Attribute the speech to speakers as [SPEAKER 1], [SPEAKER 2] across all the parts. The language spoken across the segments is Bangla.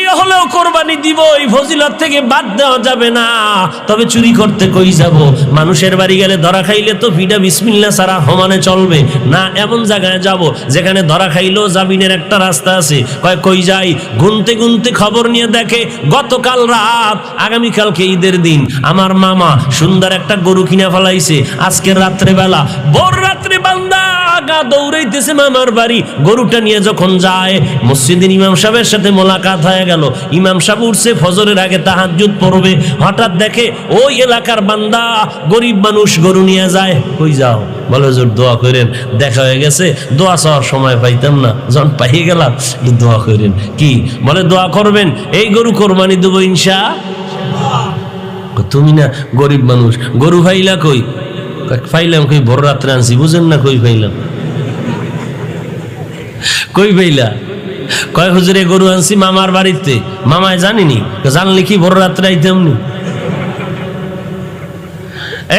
[SPEAKER 1] দিয়ে হলেও কোরবানি দিব, এই ফজিলত থেকে বাদ দেওয়া যাবে না। তবে চুরি করতে কই যাব? মানুষের বাড়ি গেলে ধরা খাইলে তো ফিডা বিসমিল্লাহ ছাড়া সমানে চলবে না। এমন জায়গায় যাব যেখানে ধরা খাইলেও জামিনের একটা রাস্তা আছে। কই যাই? গুনতে গুনতে খবর নিয়ে দেখে গতকাল রাত, আগামীকালকে ঈদের দিন, আমার মামা সুন্দর একটা গরু কিনে ফেলাইছে। আজকের রাত্রে বেলা, ভোর রাত্রে বান্দা গা দৌড়াইতেছে মামার বাড়ি। গরুটা নিয়ে যখন যায়, মসজিদের ইমাম সাহেবের সাথে মোলাকাত হয়ে গেল। ইমাম সাহেব উঠছে ফজরের আগে, তাহাজ্জুদ পড়বে। হঠাৎ দেখে ওই এলাকার বান্দা, গরিব মানুষ গরু নিয়ে যায়। কই যাও? বলে হুজুর দোয়া করেন, দেখা হয়ে গেছে, দোয়া চাওয়ার সময় পাইতাম না, যখন পাইয়ে গেলাম দোয়া করেন। কি বলে? দোয়া করবেন, এই গরু কোরবানি দেবো ইনশাআল্লাহ। তুমি না গরিব মানুষ, গরু ফাইলা কই? ফাইলাম কই? ভোর রাত্রে আনছি। বুঝেন না? কই ফাইলাম? কই ফাইলা? কয় হুজুরে গরু আনছি মামার বাড়িতে। মামায় জানিনি? জানলে কি ভোর রাত্রে আইতাম নি?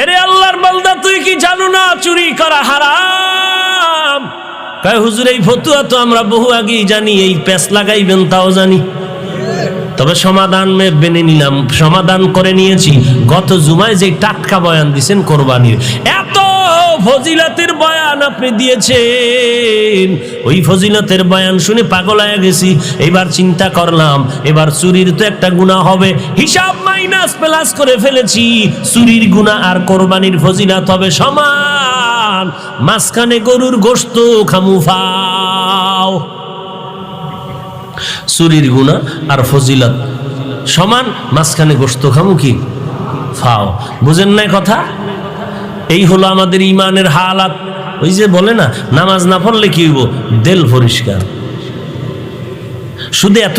[SPEAKER 1] আরে আল্লাহর বান্দা, তুই কি জানো না চুরি করা হারাম? কয় হুজুর এই ফতুয়া তো আমরা বহু আগেই জানি, এই প্যাঁচ লাগাইবেন তাও জানি। তবে সমাধান মেনে নিলাম, সমাধান করে নিয়েছি। গত জুমায় যে টাটকা বয়ান দিয়েছেন কোরবানির, এত ফজিলতের বয়ান আপনি দিয়েছেন, ওই ফজিলতের বয়ান শুনে পাগল হয়ে গেছি। এবার চিন্তা করলাম, এবার চুরির তো একটা গুনাহ হবে, হিসাব মাইনাস প্লাস করে ফেলেছি। চুরির গুনাহ আর কোরবানির ফজিলত হবে সমান। মাঝখানে গরুর গোশত খামু ফাও। চুরির গুনাহ আর ফজিলত সমান, মাঝখানে গোশত খামু কি ফাও। বুঝেন না কথা? এই হলো আমাদের ইমানের হালাত। ওই যে বলে না, নামাজ না পড়লে কি হইব? দিল পরিষ্কার। শুধু এত